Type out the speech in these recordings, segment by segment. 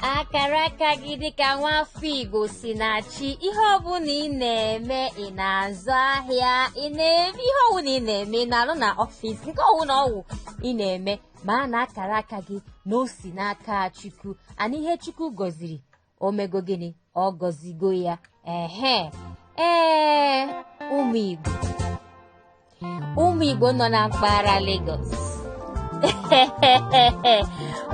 akara aka gị dịka nwafọ Igbo si na chi ihe ọbụla ị na-eme ị na-azụ ahịa ị na-eme ihe ọbụla ị na-eme ị na-arụ na ọfịs nke ọbụla ọwụ ị na-eme ma a na-akara aka gị na o si n'aka Chukwu ana ihe Chukwu gọziri omego gịnị ọ gọzigo ya ụmụ Igbo nọ na mpaghara Lagos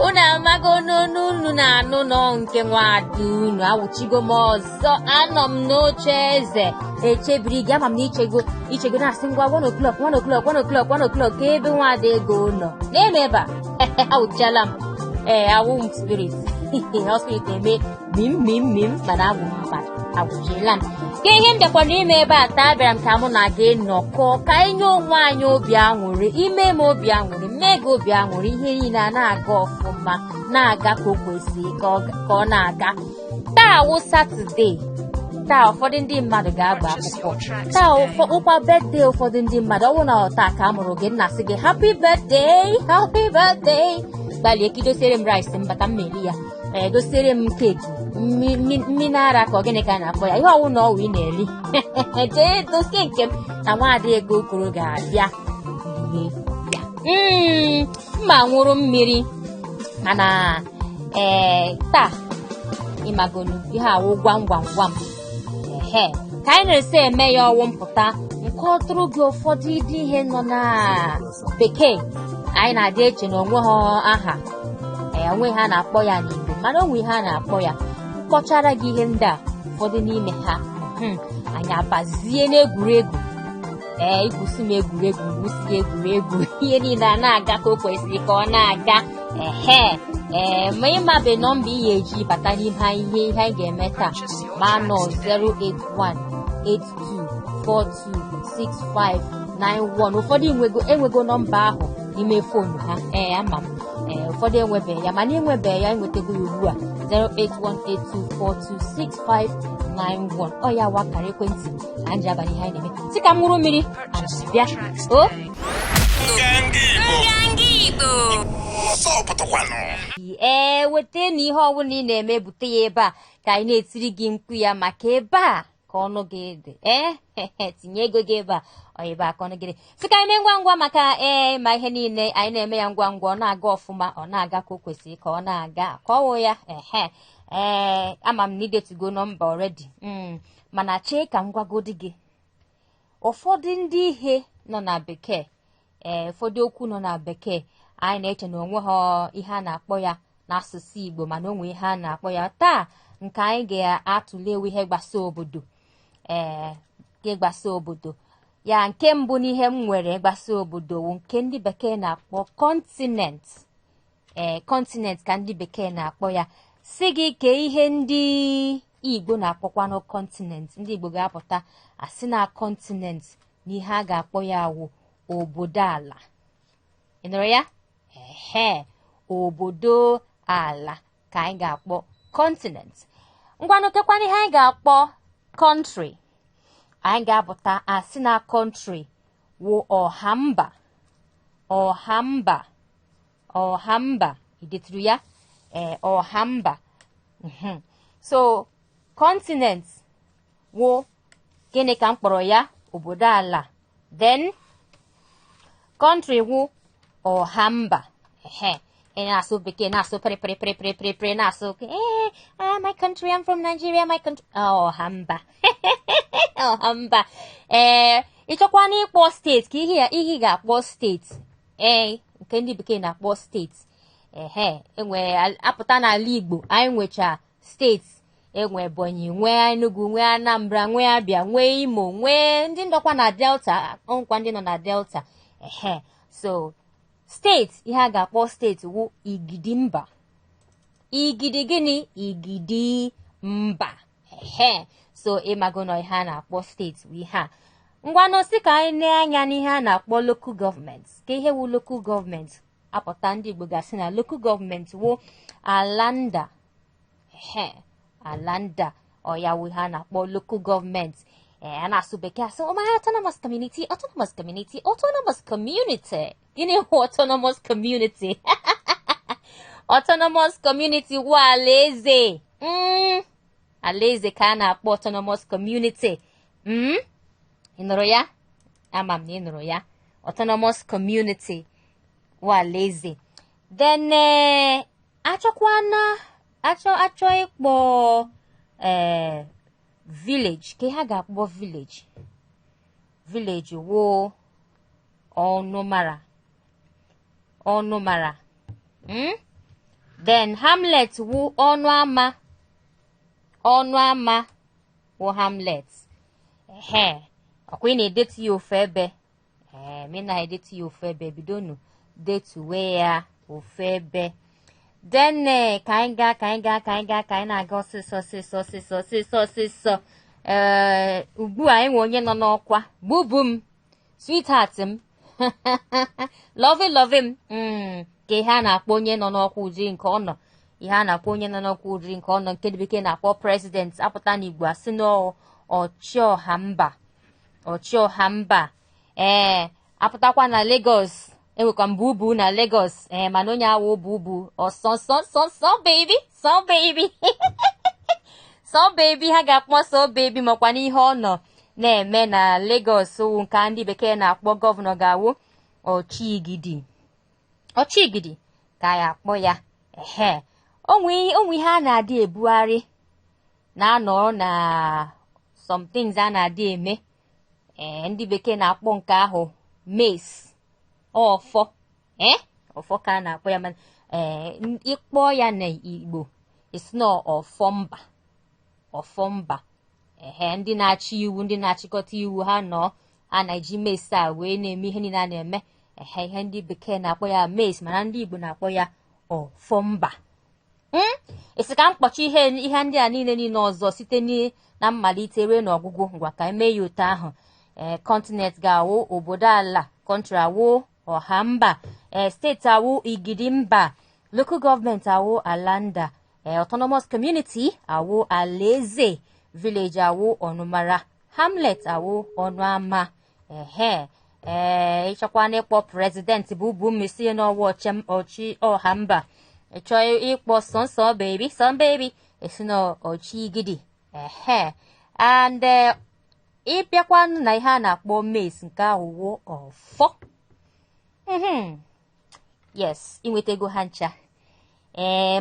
unu amago n'onu na-anụ nọ nke nwada unu awụchigo m ọzọ anọ m n'oche eze echebiri gị ama m na ichego na-asị ngwa 1 o'clock ka ebe nwada ego nọ na-eme ebe a awụchala m awụ m spirit spirit eme mim mana awụ m mmadụ awụchiela m ka ihe m bịakwara ime ebe a taa bịara m ka mụ na gị nọkọ ka anyị nye onwe anyị obi aṅụrị ime m obi aṅụrị mee gị obi aṅụrị ihe niile a na-aga ọfụma na-aga ka o kwesịrị ka ọ na-aga taa wụ Satọde taa ụfọdụ ndị mmadụ ga-agba akwụkwọ taa ụkwa bedde ụfọdụ ndị mmadụ ọ bụrụ na taa ka a mụrụ gị nna sị gị happy birthday gbalịa ka idosiere m rice mbata mmeri ya dosiere m keeki mmiri ara ka ọ gịnị ka a na-akpọ ya ihe ọwụ na ọwụ ị na-eri jee dosie nke m na nwaada ego okoro ga-abịa mma nwụrụ mmiri mana taa ịmagonu ihe awụ gwam ka anyị na-ese eme ya ọwụ mpụta nke ọtụrụ gị ụfọdụ ịdị ihe nọ na bekee anyị na-adị eche na onwe ha aha onwe ha na-akpọ ya n'Igbo mana onwe ihe a na-akpọ ya kpọchara gị ihe ndị a ụfọdụ n'ime ha anyị abazie n'egwuregwu igwusi m egwuregwu gwusi egwuregwu ihe niile a na-aga ka o kwesịrị ka ọ na-aga ma ịmabe nọmba ị ga-eji bata n'ime ihe anyị ga-eme taa ma nọ 08182426591 ụfọdụ enwego nọmba ahụ n'ime fonu ha ama m ụfọdụ enwebeghị ya mana enwebeghị ya enwetago ya ugbu a 08182426591 ọ ya wakara ekwentị na nji abalị ihe anyị na-eme si ka m ṅụrụ mmiri bịa weta na ihe ọbụla ị na-eme bute ya ebe a ka anyị na-etiri gị mkpu ya maka ebe a ka ọnụ gị dị tinye ego gị ebe a ebe a ka ọnụ gị dị sị ka anyị mee ngwa ngwa maka ma ihe niile anyị na-eme ya ngwa ngwa ọ na-aga ọfụma ọ na-aga ka o kwesịrị ka ọ na-aga ka ọ wụ ya ama m na idetugo nọmba already mana chee ka m gwagodi gị ụfọdụ ndị ihe nọ na bekee ụfọdụ okwu nọ na bekee anyị na-eche na onwe ha ihe a na-akpọ ya n'asụsụ Igbo mana onwe ihe a na-akpọ ya taa nke anyị ga-atụle ihe gbasa obodo gbasa obodo ya nke mbụ n'ihe m nwere gbasa obodo wụ nke ndị bekee na-akpọ kọntinent kọntinent ka ndị bekee na-akpọ ya si gị kee ihe ndị Igbo na-akpọkwanụ kọntinent ndị Igbo ga-apụta asị na kọntinent na ihe a ga-akpọ ya wụ obodo ala ị nụrụ ya obodo ala ka anyị ga-akpọ kọntinent ngwanụ kekwana ihe anyị ga-akpọ kọntrị anyị ga-apụta asị na kọntrị wụ ọhamba ideturu ya ọhamba so kọntinent wụ gịnị ka m kpọrọ ya obodo ala then kọntrị wụ ọhamba ị na-asụ bekee na-asụ pere na-asụ my country, I'm from Nigeria, my country ọhamba ọhamba ịchọkwa na ịkpọ steeti ka ihe ga-akpọ steeti nke ndị bekee na-akpọ steeti enwe apụta n'ala Igbo anyị nwecha steeti enwe Ebonyi nwee Enugu nwee Anambra nwee Abia nwee Imo nwee ndị ndọkwa na Delta ọnkwa ndị nọ na Delta so steeti ihe a ga-akpọ steeti wụ Igidimba igidi gịnị igidi mba so ịmago na ihe a na-akpọ steeti wụ ihe a ngwanụ sị ka anyị na-anya n'ihe a na-akpọ local government ka ihe wụ local government apụta ndị Igbo gasị na local government wụ alanda ọya wụ ihe a na-akpọ local government a na-asụ bekee asị autonomous community gịnị wụ autonomous community autonomous community wụ alaeze. Alaeze ka a na-akpọ autonomous community. Ị nụrụ ya? Ama m na ị nụrụ ya. Autonomous community wụ alaeze. Then achọ ịkpọ village. Ka ha ga-akpọ village. Village wụ ọnụmara. Then hamlet wụ ọnụ ama wụ hamlet. Ọkwa ị na-edetu ya ofu ebe. Mị na-edetu ya ofu ebe, bidonu detuwe ya ofu ebe. Then ka anyị na-aga ọsịsọ. Ugbu a enwe onye nọ n'ọkwa. Bubu m, sweetheart m. Love m. Ka ihe a na-akpọ onye nọ n'ọkwa ụdịrị nke ọ nọ. Ihe a na-akpọ onye nọ n'ọkwa ụdịrị nke ọ nọ, nke dị bekee na-akpọ president. Apụta n'Igbo asị ọchịọha mba. Apụtakwa na Lagos. Enwekwa m bubu na Lagos. Mana onye awụ bubu sọ baby. Sọ baby, ha ga-akpọ sọ baby makwa n'ihe ọ nọ na-eme na Lagos wụ nke ndị bekee na-akpọ gọvanọ ga-awụ Ọchịgidi ka ya akpọ ya. Onwe ihe a na-adị ebugharị na-anọ na some things a na-adị eme. Ndị bekee na-akpọ nke ahụ mace. Ọfọ ka a na-akpọ ya, mana ịkpọ ya na Igbo isi na ọfọmba. Ndị na-achị iwu, ndị na-achịkọta iwu, ha na-eji mace a wee na-eme ihe niile a na-eme. Ihe ndị bekee na-akpọ ya mace, mana ndị Igbo na-akpọ ya ọfọmba. Esi ka mkpọchi ihe ndị a niile ọzọ site na mmalite ruo n'ọgwụgwụ. Ngwa ka eme ya otu ahụ. Continent ga-awụ obodo ala, country awụ ọha steeti awụ igidimba, local government awụ alanda, autonomous community awụ alaeze, village awụ ọnụmara, hamlet awụ ọnụama. Ịchọkwa na ịkpọ president bụ ubu mmesi n'ọwa ọchị ọha mba. Ịchọ ịkpọ sọ baby esi na Ọchịgidi. And ịbịakwa na ihe a na-akpọ mace, nke ahụ wụ ọfọ. Yes, inwetego ha ncha.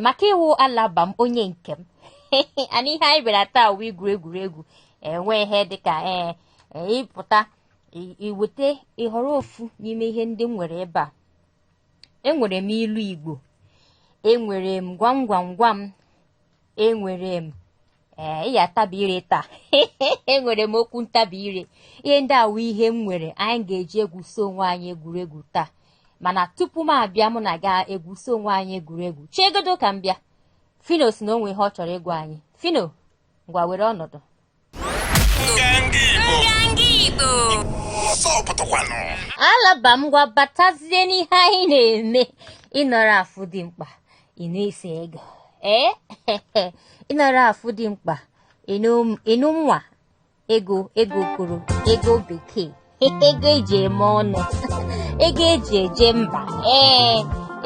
Maka iwu alaba m onye nke m. Anyị ihe anyị bịara taa wụ egwuregwu. Enwe ihe dịka ịpụta iweta ịhọrọ ofu n'ime ihe ndị m nwere ebe a. Enwere m ilu Igbo, enwere m gwam, enwere m ịya tabire taa. Enwere m okwu ntabire. Ihe ndị a wụ ihe m nwere. Anyị ga-eji egwuso onwe anyị egwuregwu taa. Mana tupu m abịa, mụ na ga egwuso onwe anyị egwuregwu. Chegodo ka m bịa. Fino si na onwe ihe ọ chọrọ ịgwa anyị. Fino, ngwa were ọnọdụ. Alaba m gwa batazie n'ihe anyị na-eme. Ịnọrọ afụ dị mkpa, ị na-ese ego. Ịnọrọ afụ dị mkpa, ịnụ nwa ego kwuru, ego bekee, ego eji eme ọnụ, ego eji eje mba.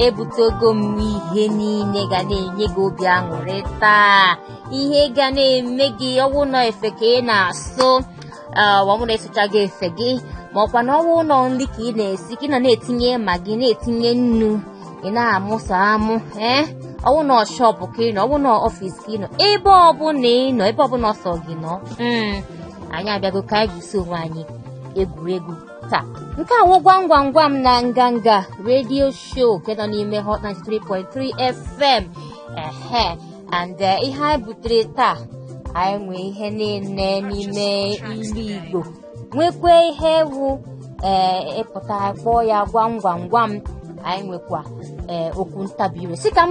Ebutego m ihe niile ga na-enye gị obi aṅụrị taa. Ihe ga na-eme gị ọwụ nọ efe ka ị na-asụ, ọwụ na-esocha gị efe gị, ma ọkwa na ọwụ nọ nri ka ị na-esi, ka ị na-etinye ma gị na-etinye nnu, ị na-amụsa amụ. Ọwụ na shọpụ ka ị nọ, ọwụ na ọfịs ka ị nọ, ebe ọbụla ị nọ, ebe ọbụla ọsọ gị nọ. Anyị abịago ka anyị gwusi onwe anyị egwuregwu taa. Nke a wụ gwam na nganga radio show nke nọ n'ime Hot 93.3 FM. And ihe anyị butere taa, anyị nwee ihe niile n'ime ilu Igbo, nwekwa ihe wụ ịpụta kpọọ ya gwam. Anyị nwekwa okwu ntabire. Si ka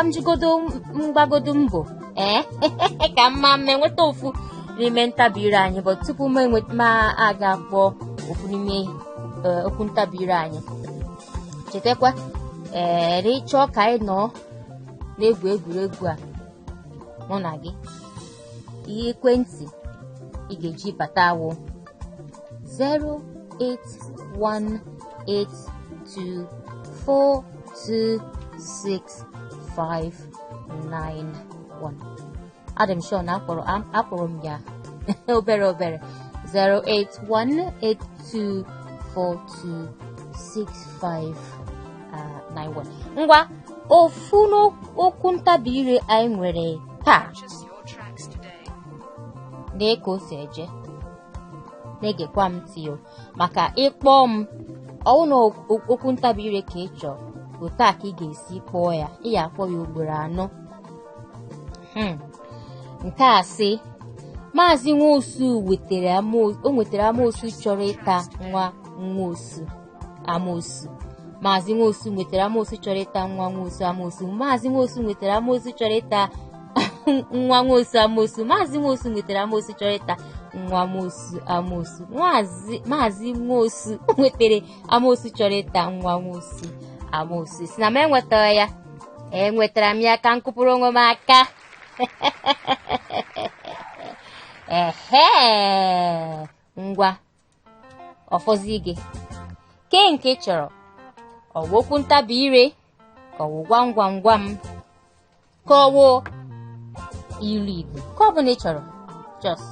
m jigodo mgbagodo mbọ ka mma enweta ofu n'ime ntabire anyị. But tupu m aga kpọọ ofu n'ime okwu ntabire anyị, chetakwa ịchọ ka anyị nọ na-egwu egwuregwu a mụ na gị. Ihe ekwentị ị ga-eji bata awụ 081824226 6591. Adam Sean akpọrọ m ya obere 08182426591. Ngwa ofu n'okwu ntabi ire anyị nwere taa na-eke o si eje na-egekwa m ntị maka ịkpọ m ọwụ na okwu ntabi ire ka ị chọrọ otu a ka ị ga-esi kpọọ ya. Ị ga-akpọ ya ugboro 4. Nke a sị Maazị Nwosu nwetara amoosu chọrọ ịta nwa Nwosu amoosu. Maazị Nwosu nwetara amoosu chọrọ ịta nwa Nwosu amoosu. Maazị Nwosu nwetara amoosu chọrọ ịta nwa Nwosu amoosu. Maazị Nwosu nwetara amoosu chọrọ ịta nwa Nwosu amoosu. Maazị Nwosu nwetara amoosu chọrọ ịta nwa Nwosu amoosu. Si na m enwetara ya, enwetara m ya ka m kụpụrụ onwe m aka. Ngwa ọfọzi gị ke nke chọrọ ọwụ okwu ntabi ire ka ọwụ gwam ka ọwụ ilu Igbo ka ọ bụ na ị chọrọ just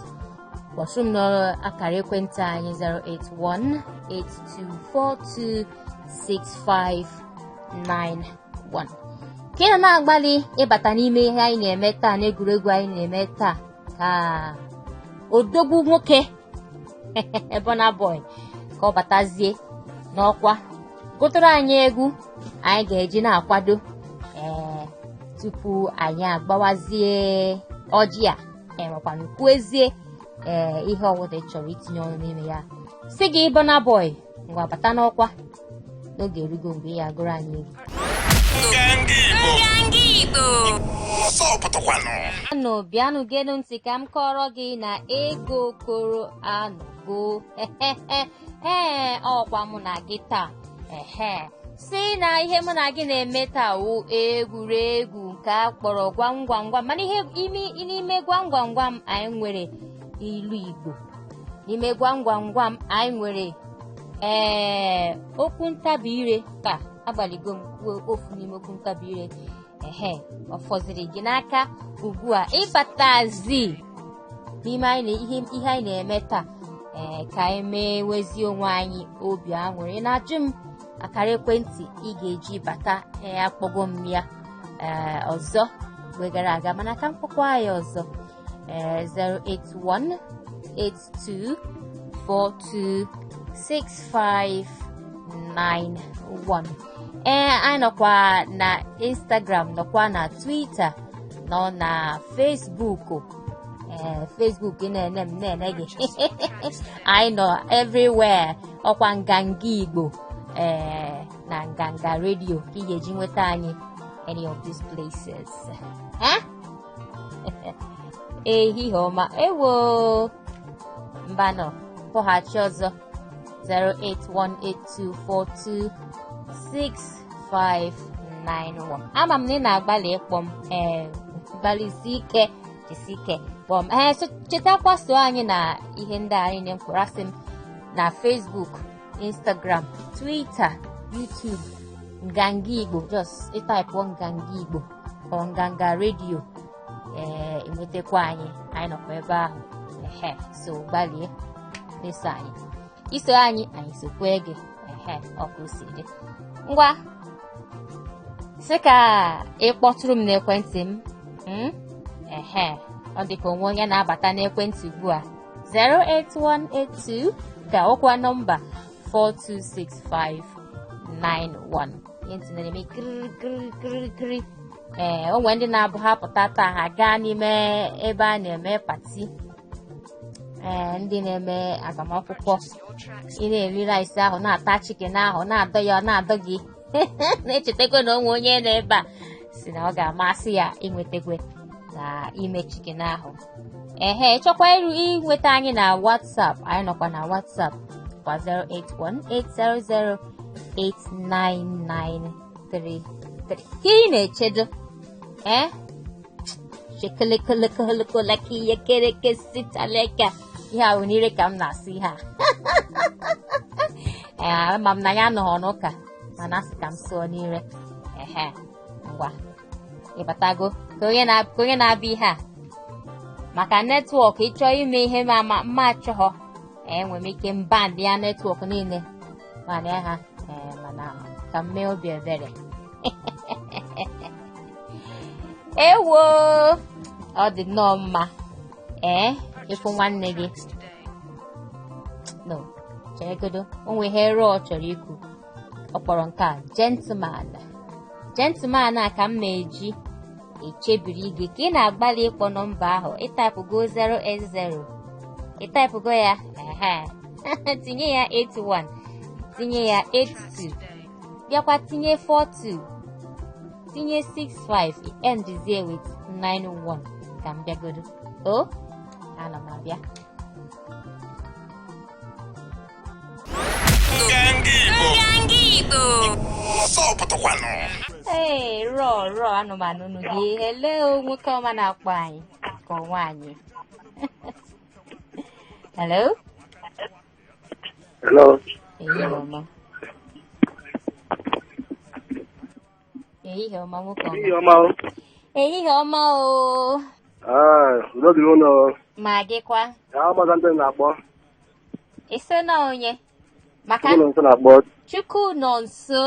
kpọtụrụ m n'akara ekwentị anyị 08182426591. ka ị na-agbalị ịbata n'ime ihe anyị na-eme taa n'egwuregwu anyị na-eme taa ka odogwu nwoke Burna Boy ka ọ batazie n'ọkwa gụtụrụ anyị egwu anyị ga-eji na-akwado tupu anyị agbawazie ọjị a makwanụ kwuezie ihe ọwụda ị chọrọ itinye ọnụ n'ime ya. Si gị Burna Boy ngwa bata n'ọkwa n'oge erugo mgbe ya agụrụ anyị egwu. Bịanụ geenụ ntị ka m kọrọ gị na Ego Okoro anọgo ọkwa mụ na gị taa si na ihe mụ na gị na-eme taa wụ egwuregwu nke a kpọrọ gwam mana ihe n'ime gwam anyị nwere ilu Igbo. N'ime gwam anyị nwere okwu ntabi ire ka agbaligo m ofu n'ime okwu ntabi ire. Ọ fọziri gị n'aka ugbu a ịbatazi n'ime ihe anyị na-eme taa ka anyị mewezie onwe anyị obi aṅụrị. Na-ajụ m akara ekwentị ị ga-eji bata akpọgo m ya ọzọ mgbe gara aga mana ka mkpọkwa ya ọzọ 08182426591. Anyị nọkwa na Instagram, nọkwa na Twitter, nọ na Facebook. Facebook na-ene m na-ene gị anyị nọ everywhere. Ọkwa Nganga Igbo na Nganga Radio ka ị ga-eji nweta anyị any of these places. Ehihie ọma ewo mbanọ kpọghachi ọzọ 08182426591. ama m na ị na-agbalị ịkpọ m gbalịsi ike jisi ike kpọọ m. chetakwa so anyị na ihe ndị anyị na-ekworasị m na Facebook, Instagram, Twitter, YouTube, Nganga Igbo. Just ịtaipụọ Nganga Igbo ọ Nganga Radio enwetakwa anyị nọkwa ebe ahụ. So gbalịa na-eso anyị iso anyị sokwe gị ọkụ si dị. Ngwa sị ka ịkpọtụrụ m n'ekwentị m. Ọ dịka onwe onye na-abata n'ekwentị ugbu a 08182 ka ọkwa nọmba 426591. ihe ntị na-eme kirikiri. Onwe ndị na-abụ ha pụta taa ha gaa n'ime ebe a na-eme pati, ndị na-eme agbamakwụkwọ, ị na-eri rice ahụ na-ata chicken ahụ na-adọ ya ọ na-adọ gị na-echetakwa na onwe onye nọ ebe a si na ọ ga-amasị ya inwetakwa na ime chicken ahụ. Chọkwa inweta anyị na WhatsApp, anyị nọkwa na WhatsApp kwa 08180089933. Ị na-echedo chekelekelekeleka ihe ahụ n'ire ka m na-asị ha ama m na ya anọghọ n'ụka mana asị ka m sụọ n'ire. Ngwa ịbatago ka onye na-abịa ihe a maka netwọk ịchọ ime ihe ma achọghọ enwere m ike mba ndị ya netwọk niile mana ha mana ka m mee obi ebere ewo ọ dị nnọọ mma ịfụ nwanne gị no cheregodo onwe ihe rụọ ọ chọrọ ikwu ọ kpọrọ nke a gentleman a ka m na-eji echebiri gị ka ị na-agbalị ịkpọ nọmba ahụ ịtaipụgo 080 ịtaipụgo ya tinye ya 81 tinye ya 82 bịakwa tinye 42 tinye 65 endizie with 91 ka m bịagodo ana m abịa ee rọọ anụmanụ unu gị hello nwoke ọma na-akpọ anyị ka nwaanyị hello ehihie ọma nwoke ọma ehihie ọma o ma gịkwa iso na onye maka Chukwu nọ nso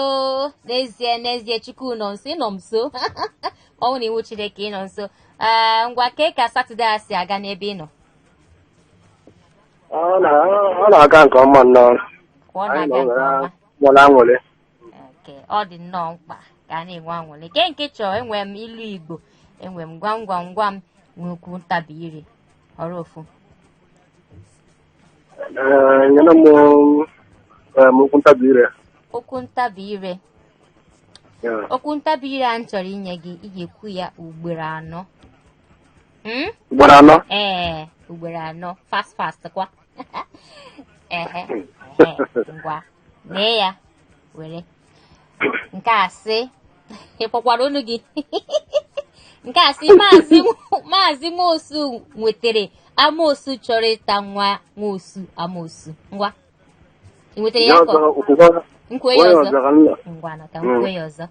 n'ezie Chukwu nọ nso ịnọ nso ọnwụ na iwu Chineke ịnọ nso ngwa ka Satọde a si aga n'ebe ị nọ ọ na-aga nke ọma nnọọ ọ na-aga nke ọma ọ dị nnọọ mkpa ka a na-enwe anwụrị nke chọọ enwe m ilu Igbo enwe m gwam nwekwu ntabi ire ọrụ ofu nyere m okwu ntabi ire okwu ntabi ire a m chọrọ inye gị ị ga-ekwu ya ugboro anọ ugboro anọ fast kwa ngwa nee ya were nke a sị ịkpọkwara olu gị nke a sị maazị Nwosu nwetara amoosu chọrọ ịta nwa Nwosu amoosu ngwa ị nwetara ya nkwe ya ọzọ ngwa na ka nkwe ya ọzọ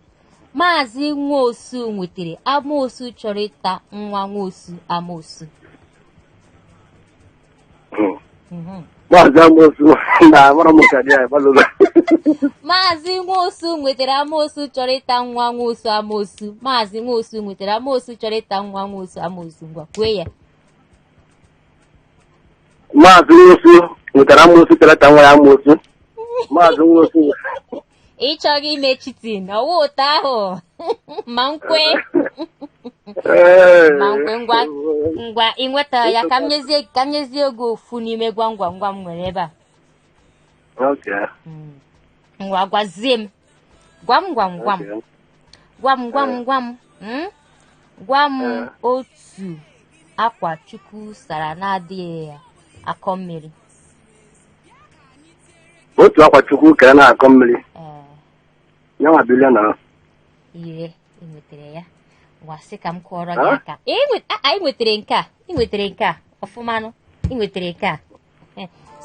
maazị Nwosu nwetara amoosu chọrọ ịta nwa Nwosu amoosu Maazị Nwosu nwetara amoosu chọrọ ịta nwa Nwosu amoosu Maazị Nwosu nwetara amoosu chọrọ ịta nwa Nwosu amoosu ngwa kwee ya Maazị Nwosu nwetara amoosu chọrọ ịta nwa ya amoosu Maazị Nwosu ị chọghị ime chitin ọwụ ụtọ ahụ ma nkwe ngwa ị nwetara ya ka m nyezie oge ofu n'ime gwam nwere ebe a ngwa gwazie m gwa m otu akwa Chukwu sara na-adịghị ya akọ mmiri otu akwa Chukwu kere na-akọ mmiri ya nwa bilion na ire ị nwetara ya wasị ka m kụọrọ gị aka ị nwetara nke a ọfụmanụ ị nwetara nke a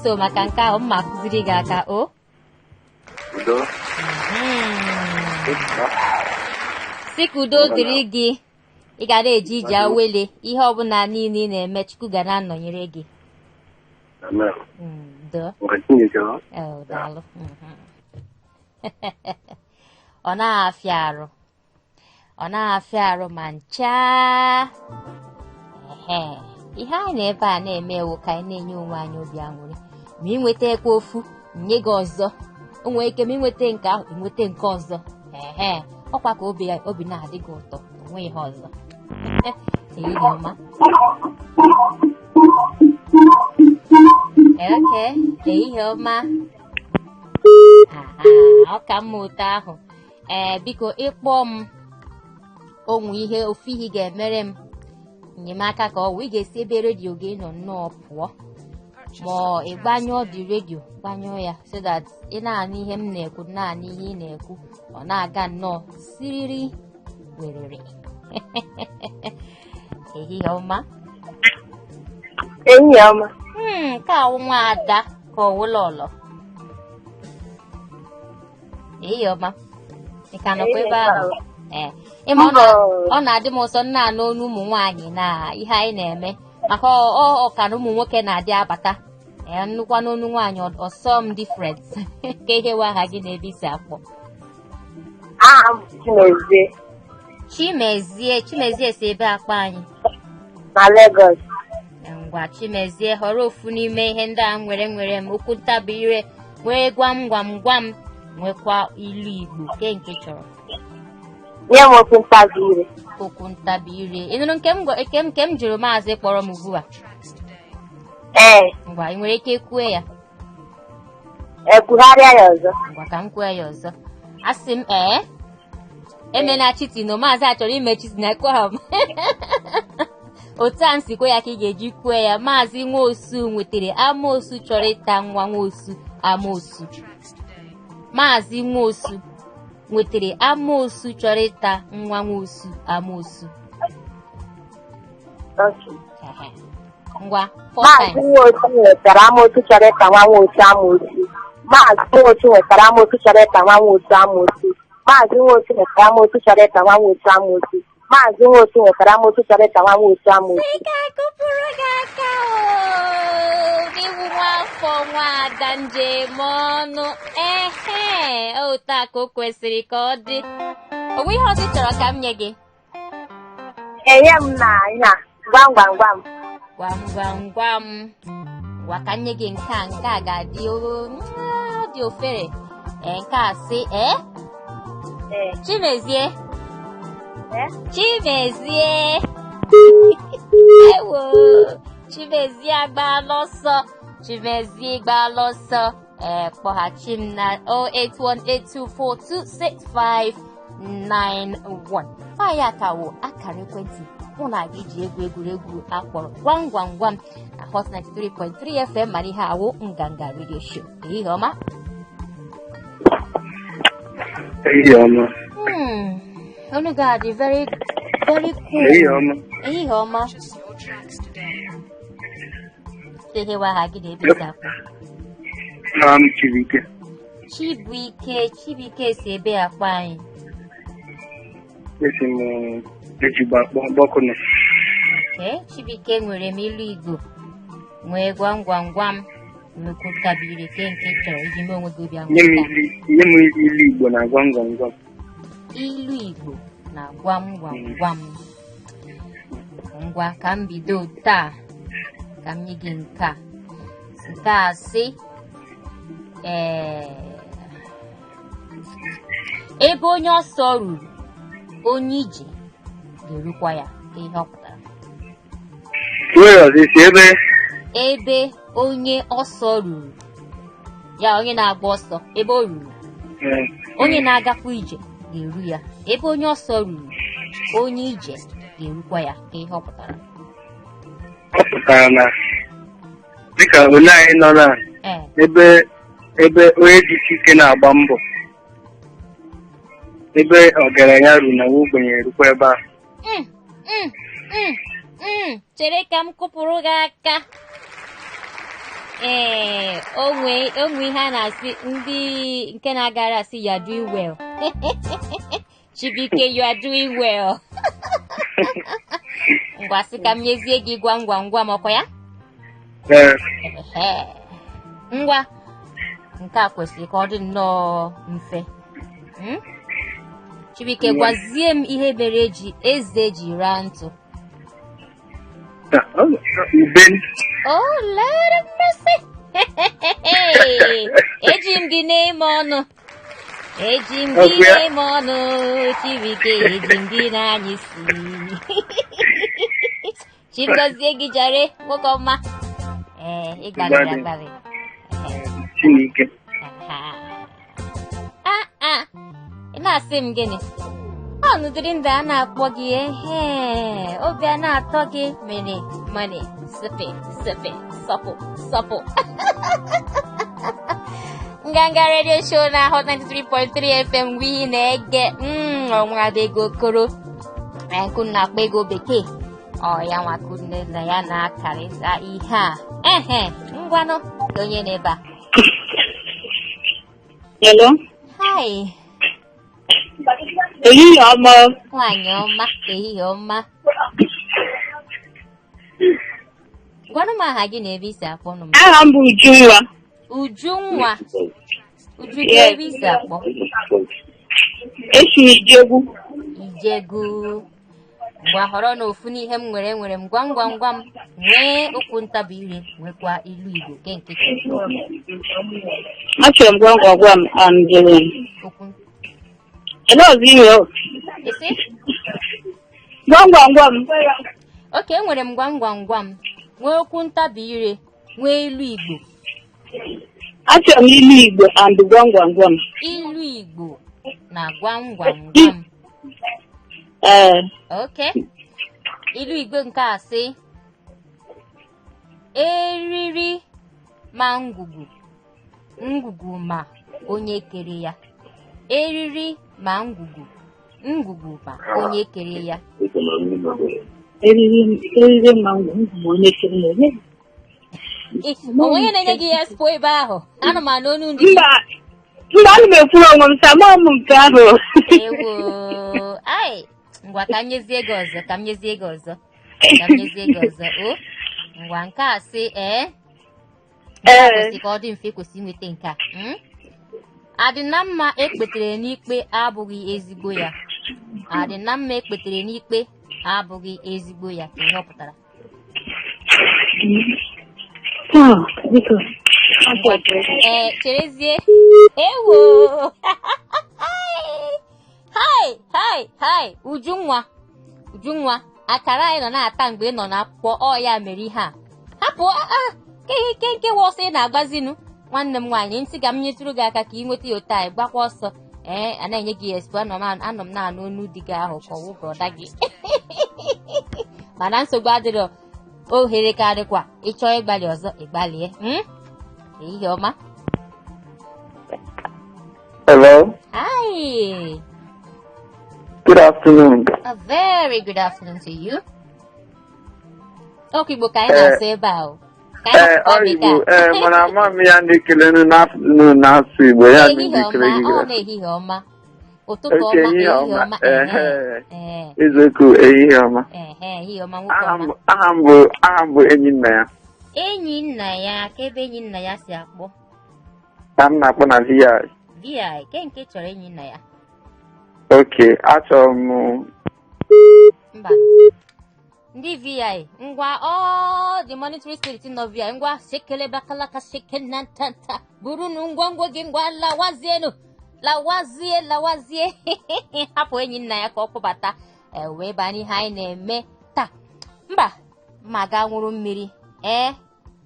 so maka nke ahụ mma kụziri gị aka o si ka udo dịrị gị ị ga na-eji ije awele ihe ọbụla niile ị na-eme Chukwu ga na-anọnyere gị daalụ ọ na-afịa arụ ma ncha ihe anyị na-ebe a na-eme ewu ka anyị na-enye onwe anyị obi aṅụrị ma ị nweta ekwe ofu nye gị ọzọ o nwere ike ma ị nweta nke ahụ ị nweta nke ọzọ ọkwa ka obi na-adị gị ụtọ onwe ihe ọzọ ehihie ọma ehihie ọma ọ ka mma ụtọ ahụ biko ịkpọ m onwe ihe ofu ihe ga-emere m enyemaka ka ị ga-esi ebe redio gị nọ nnọọ pụọ ma ị gbanyụọ dị redio gbanyụọ ya so that ị na-anụ ihe m na-ekwu naanị ihe ị na-ekwu ọ na-aga nnọọ siriri werere ehihie ọma nke a nwa ada ka ọwụlọlọ ehihie ọma ị ka nọkwa ebe ahụ ịma ọ na-adị m ụsọ nna n'onu ụmụ nwaanyị na ihe anyị na-eme maka ọkara ụmụ nwoke na-adị abata nnukwu n'onu nwaanyị ọsọ m different ka ihe wa aha gị na-ebe isi akpọ Chimezie si ebe akpa anyị na Lagos. Ngwa Chimezie họrọ ofu n'ime ihe ndị a nwere m okwu ntabi ire nwee gwam nwekwa ilu Igbo nke chọrọ Nye m okwu ntabi ire. Okwu ntabi ire ịnụrụ nke m jụrụ maazị kpọrọ m ugbu a ngwa ị nwere ike kwue ya Ekwugharịa ya ọzọ. Ngwa ka m kwue ya ọzọ asị m emena chitino maazị achọrọ ime chitino ekweghị m otu a nsikwa ya ka ị ga-eji kwue ya maazị Nwosu nwetara amoosu chọrọ ịta nwa Nwosu amoosu maazị Nwosu nwetara amoosu chọrọ ịta nwa Nwosu amoosu ngwa Maazị Nwosu nwetara amoosu chọrọ ịta nwa Nwosu amoosu Maazị Nwosu nwetara amoosu chọrọ ịta nwa Nwosu amoosu Maazị Nwosu nwetara amoosu chọrọ ịta nwa Nwosu amoosu Maazị Nwosu nwetara amoosu chọrọ ịta nwa Nwosu amoosu ị ga-akụpụrụ gị aka n'iwu nwafọ nwaada njem ọnụ otu a ka o kwesịrị ka ọ dị onwe ihe ọzọ chọrọ ka m nye gị enye m na ya gwam gwa ka nye gị nke a ga-adị dị ofere nke a sị Chimezie ewo Chimezie agbaala ọsọ kpọghachi m na 08182426591 nwaanyị akawo akara ekwentị mụ na gị ji egwuregwu akpọrọ gwam na Hot 93.3 FM mana ihe awụ Nganga Radio Show ehihie ọma unu ga-adị very very cool ehihie ọma ihe wa ha gị na-ebe akpọ Chibuike si ebe akpọ anyị Chibuike nwere m ilu Igbo nwee gwam nnukwu ntabiri nke chọrọ iji mee onwe gị obi ahụ nye m ilu Igbo na gwam ilu Igbo na gwam ngwa ka m bido taa ka m nye gị nke a sị ebe onye ọsọ ruru onye ije ga-erukwa ya ka ihe ọ pụtara ebe onye ọsọ ruru ya onye na-agba ọsọ ebe o ruru onye na-agakwa ije ga-eru ya ebe onye ọsọ ruru onye ije ga-erukwa ya ka ihe ọ pụtara ọ pụtara na dịka ole anyị nọ na ebe onye dị ike na-agba mbọ ebe ọgaranya ruru na nwa ogbenye erukwa ebe a chere ka m kụpụrụ gị aka onwe ihe a na-asị ndị nke na-agara asị you are doing well Chibuike you are doing well ngwa sị ka m nyezie gị gwam ọkwa ya ngwa nke a kwesịrị ka ọ dị nnọọ mfe Chibuike gwazie m ihe mere eze ji raa ntụ oh Lord of mercy eji m gị n'ime ọnụ Chibuike eji m gị n'anya isi Chigozie gị jare nwoke ọma ị gbalịrị Chineke ị na-asị m gịnị ọnụdịrị ndị a na-akpọ gị obi a na-atọ gị mere mane sepe sọpụ Nganga Radio Show na Hot 93.3 FM wi na-ege ọnwa ego okoro nkụ na-akpọ ego bekee ya nwakunne na ya na-akarịsa ihe a ngwanụ onye n'ebe a hello hi ehihie ọma. Nwaanyị ọma, ehihie ọma. Gwanụ m aha gị na ebe isi akpọ nụ m. Aha m bụ Ujunwa. Ujunwa. Uju gị ebe isi akpọ? Esi Ijegu. Ijegu. Ngwa họrọ n'ofu n'ihe m nwere m gwam nwee okwu ntabi ire nwekwa ilu Igbo nke nkịtị. Achọrọ m gwam and okwu. Ele ọzọ ime o. Isi? Gwam. Okay, enwere m gwam nwee okwu ntabi ire nwee ilu Igbo. Achọrọ m ilu Igbo and gwam. Ilu Igbo na gwam. Okay. Ilu Igbo nke a sị eriri ma ngwugwu ma onye kere ya. Eriri ma ngwugwu ma onye kere ya. Eriri ma ngwugwu onye kere ya. Onye na-enye gị ya spo ebe ahụ. Anụmanụ onu ndị. Mba, ana m ekwuru onwe m sa ma m nke ahụ. Ewo. Ai. Ngwa ka m nyezie gị ọzọ. O ngwa nke a sị kwesị ka ọ dị mfe kwesị inweta nke a. Adị na mma ekpetere n'ikpe abụghị ezigbo ya. Adị na mma ekpetere n'ikpe abụghị ezigbo ya ka ihe ọ pụtara. Cherezie. Ewo. Hi, Ujunwa, akara anyị nọ na-ata mgbe ị nọ n'akwụkwọ ọ ya mere ihe a. Hapụ nke wọsọ ị na-agbazinu nwanne m nwaanyị ntị ga m nyetụrụ gị aka ka ị nweta ya otu anyị gbakwa ọsọ. A na-enye gị espo anọ m na-anụ onu di gị ahụ ka ọwụ brọda gị. Mana nsogbu adịrọ ohere ka adịkwa ịchọọ ịgbalị ọzọ ịgbalie. Ehihie ọma. Hello. Hi. Good afternoon. A very good afternoon to you. Okay, Igbo ka anyị na-asụ ebe ahụ. Mana ama m ya ndị kelenu n'afternoon na-asụ Igbo ya ndị kele gị. Ọ na-ehihie ọma. Ụtụtụ ọma, ehihie ọma. Izuụka ehihie ọma. Ehihie ọma nwoke ọma. Aha m bụ enyi nna ya. Enyi nna ya, ka ebe enyi nna ya si akpọ? Ka m na-akpọ na VI. VI, ke nke chọrọ enyi nna ya? Okay, achọrọ m. Mba. Ndị VI, ngwa the monetary spirit nọ VI, ngwa sekele bakalaka sekena ntanta. Burunu ngwa gị ngwa lawazie. Hapụ enyi nna ya ka ọ pụbata. Wee banye ihe anyị na-eme taa. Mba, ma ga nwụrụ mmiri.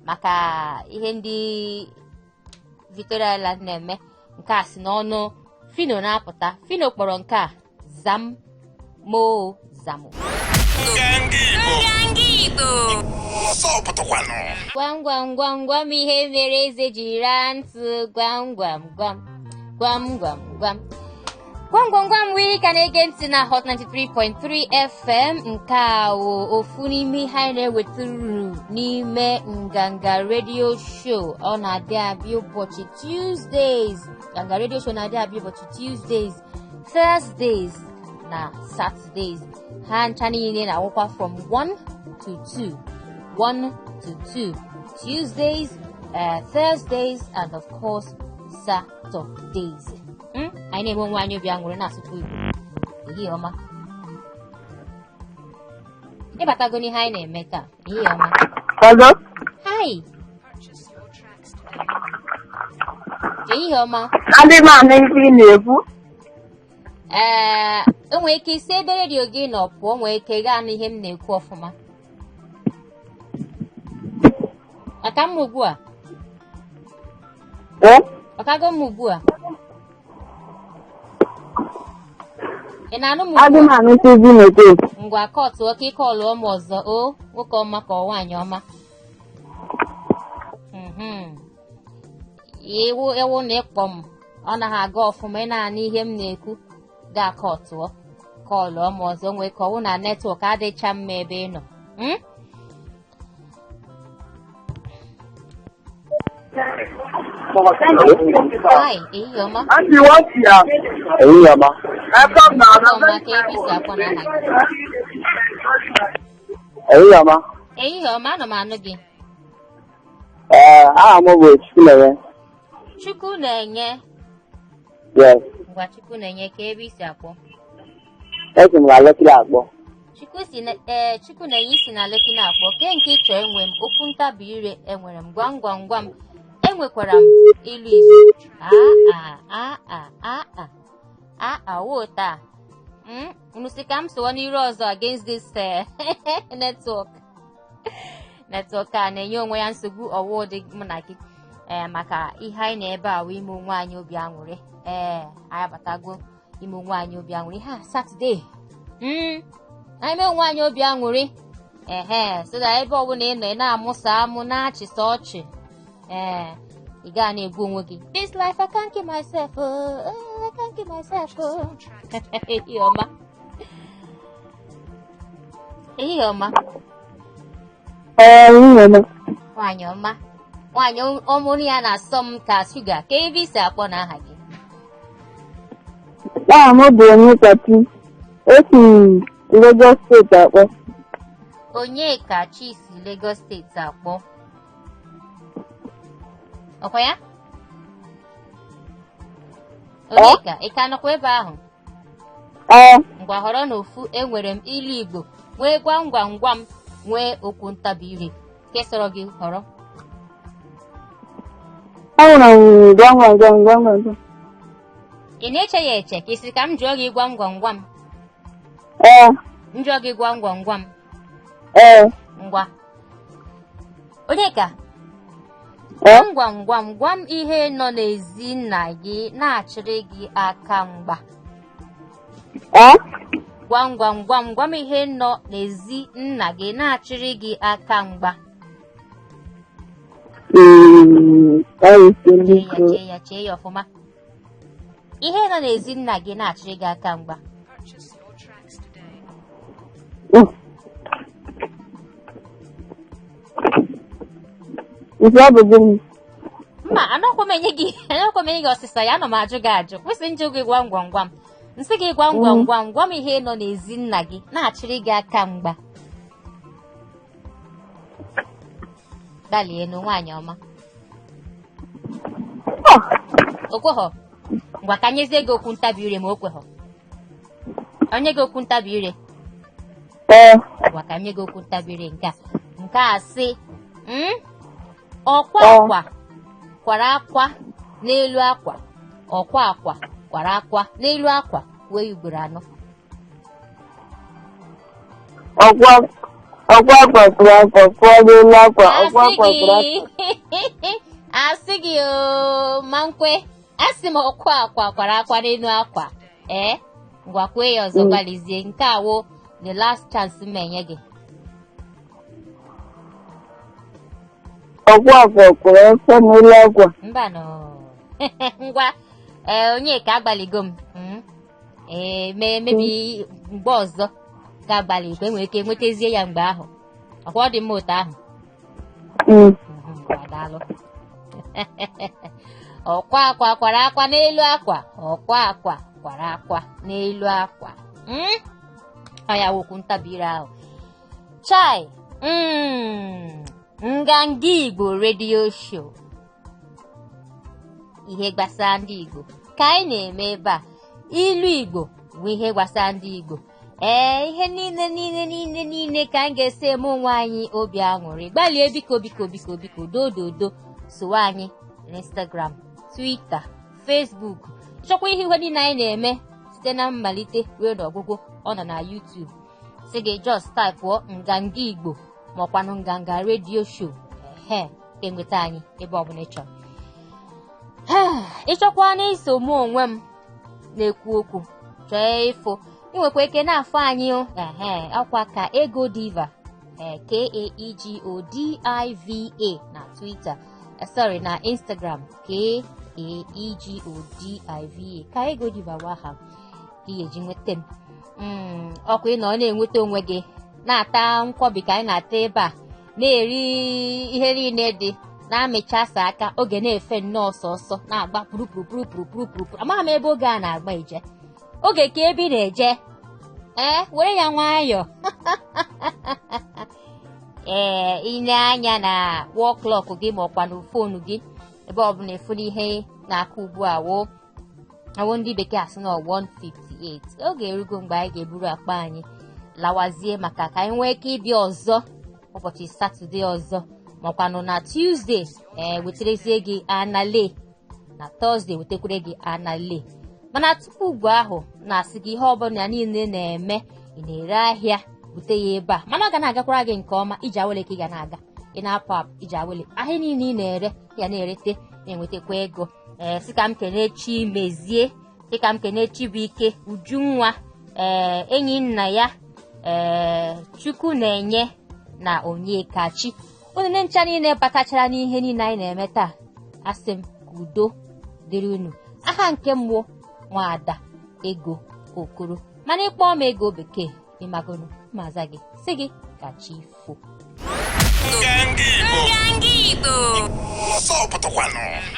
Maka ihe ndị Victoria Island na-eme. Nke a si n'ọnụ Fino na-apụta. Fino kpọrọ nke a Zamo. Gwam ihe mere eze jiri ntụ gwam wee ka na-ege ntị na Hot 93.3 FM nke a ofu n'ime ihe anyị na-eweturu n'ime Nganga Radio Show. Ọ na-adị abịa ụbọchị Tuesdays. Nganga Radio Show na-adị abịa ụbọchị Tuesdays, Thursdays na Saturdays. Ha ncha niile na-awụkwa from 1 to 2 Tuesdays, Thursdays and of course Saturdays. Anyị na-enwe nwaanyị obi aṅụrị na-asụkwa Igbo. Ehihie ọma. Ịbatago n'ihe anyị na-eme taa. Ehihie ọma. Hello. Hi. Ehihie ọma. Adị m anụ ihe ị na-ekwu. Enwere ike isi ebe redio gị nọ pụọ, nwere ike gaa n'ihe m na-ekwu ọfụma. Aka m ugbu a. Ọkago m ugbu a. Ị na-anụ m ugbu a? Adị m anụ ihe ị na-ekwu. Ngwa kọtụ oke ike ọlụọ m ọzọ. O nwoke ọma ka nwaanyị ọma. Ewu na ịkpọ m ọ naghị aga ọfụma. Ị na-anụ ihe m na-ekwu gaa kọtụọ ka ọlụọ m ọzọ. Nwee ka ọwụ na netwọk adịcha mma ebe ị nọ. Hi, ehihie ọma. Ehihie ọma. Ehihie ọma, anọ m anụ gị. Aha m bụ Chukwunenye. Chukwunenye. Yes. Ngwa Chukwunenye ka ebe isi akpọ. Esi m na Lekki akpọ. Chukwunenye isi na Lekki na-akpọ. Ke nke ị chọrọ enwe m okwu ntabi ire enwere m gwam gwam gwam. Enwekwara m ilu Igbo. Wota. Unu si ka m sowa n'iru ọzọ against this network. Network a na-enye onwe ya nsogbu ọwụ dị mụ na gị maka ihe anyị na-ebe a wee ime onwe anyị obi aṅụrị. Anyị abatago ime onwe anyị obi aṅụrị ha Saturday. Anyị mee onwe anyị obi aṅụrị so that ebe ọbụla ị nọ ị na-amụsa amụ na-achịsa ọchị ị gaa na-egbu onwe gị. This life I can't keep myself. I can't keep myself. Ehihie ọma. Ehihie ọma. Nwaanyị ọma. Nwaanyị ọmụrụ ya na-asọ m ka shuga. Ka ebe isi akpọ n'aha gị? Aha m bụ Onyekachi. Esi Lagos steeti akpọ. Onyekachi si Lagos steeti akpọ. Ọkwa ya? Onyeka, ị ka nọkwa ebe ahụ? Ngwa họrọ n'ofu enwere m ilu Igbo, nwee gwam gwam gwam, nwee okwu ntabi ire. Nke sọrọ gị họrọ? Gwam gwam gwam gwam gwam. Ị na-eche ya eche ka isi ka m jụọ gị gwam gwam gwam? M jụọ gị gwam gwam gwam? Ngwa. Onyeka. Gwam gwam gwam gwam ihe nọ n'ezi nna gị na-achịrị gị aka mgba. Gwam gwam gwam gwam ihe nọ n'ezi nna gị na-achịrị gị aka mgba. Chee ya ọfụma. Ihe nọ n'ezi nna gị na-achịrị gị aka mgba. Mma, anọkwa m enye gị ọsịsa ya, anọ m ajụ gị ajụ. Kwesị njụ gị gwam gwam gwam. Nsị gị gwam gwam gwam gwam ihe nọ n'ezi nna gị na-achịrị gị aka mgba. Gbalie nwaanyị ọma. Okweghọ. Ngwa ka nyezie gị okwu ntabi ire ma o kweghọ. Onye gị okwu ntabi ire? Ngwa ka nye gị okwu ntabi ire nke a sị ọkwa akwa kwara akwa n'elu akwa. Ọkwa akwa kwara akwa n'elu akwa wee ugboro anọ. Ọkwa akwa kwara akwa kwara n'elu akwa. Ọkwa akwa kwara akwa. Asị gị ma nkwe. Asị m ọkwa akwa kwara akwa n'elu akwa. Ngwa kwee ya ọzọ gbalizie. Nke a wụ the last chance m enye gị. Ọkwa akwa kwara akwa n'elu akwa. Mba nọ. Ngwa Onyeka agbaligo m. Mebi mgbe ọzọ ga-agbalị ikwe nwere ike nwetazie ya mgbe ahụ. Ọkwa ọ dị mma otu ahụ? Daalụ. Ọkwa akwa kwara akwa n'elu akwa. Ọkwa akwa kwara akwa n'elu akwa. Ọ ya wokwu ntabire ahụ. Chai. Nganga Igbo Radio Show. Ihe gbasara ndị Igbo ka anyị na-eme ebe a. Ilu Igbo bụ ihe gbasara ndị Igbo. Ihe niile ka anyị ga-esi eme onwe anyị obi aṅụrị. Gbalie biko dododo sowe anyị n'Instagram, Twitter, Facebook. Chọkwa ihe niile anyị na-eme site na mmalite ruo n'ọgwụgwụ ọ nọ na YouTube. Sị gị just type Nganga Igbo maọkwanụ Nganga Radio Show. Enweta anyị ebe ọbụla ị chọrọ. Ịchọkwa n'iso mụ onwe m na-ekwu okwu chọọ ịfụ inwekwa ike na-afọ anyị akwa ka Ego Diva KAEGODIVA na Twitter, na Instagram KAEGODIVA ka Ego Diva waha ihe ji nweta m. Ọkwa ị nọ na-enweta onwe gị na-ata nkwobi ka anyị na-ata ebe a na-eri ihe niile dị na-amịchasa aka oge na-efe nnọọ ọsọ na-agba pụrụpụrụpụrụpụrụpụrụ. Amaghị m ebe oge a na-agba ije. oge ka ebe ị na-eje were ya nwayọọ. Ile anya na wall clock gị ma ọkwa na fonu gị ebe ọ bụla efuru ihe na-aka ugbu a awụ ndị bekee asị na 1:58. Oge erugo mgbe anyị ga-eburu akpa anyị lawazie maka ka anyị nwee ike ịbịa ọzọ ụbọchị Satọde ọzọ makwanụ na Tuesday weterezie gị anale, na Thursday wetekwere gị anale. Mana tupu ugbu ahụ na-asị gị ihe ọbụla niile na-eme, ị na-ere ahịa bute ya ebe a, mana ọ ga na-agakwara gị nke ọma. Iji awele ka ị ga na-aga, ị na-apụ apụ iji awele ahịa niile ị na-ere ya na-erete na-enwetakwa ego. Sị ka m kenechi Mezie, sị ka m kenechi bụ ike Ujunwa, enyi nna ya Chukwu na-enye na Onyekachi. Unu ncha niile batachara n'ihe niile anyị na-eme taa, asị m ka udo dịrị unu. Aha nke mmụọ Nwaada Ego Okoro, mana ịkpọ m Ego Bekee ịmagonu maza gị sị gị ka chi fo. Nganga Igbo.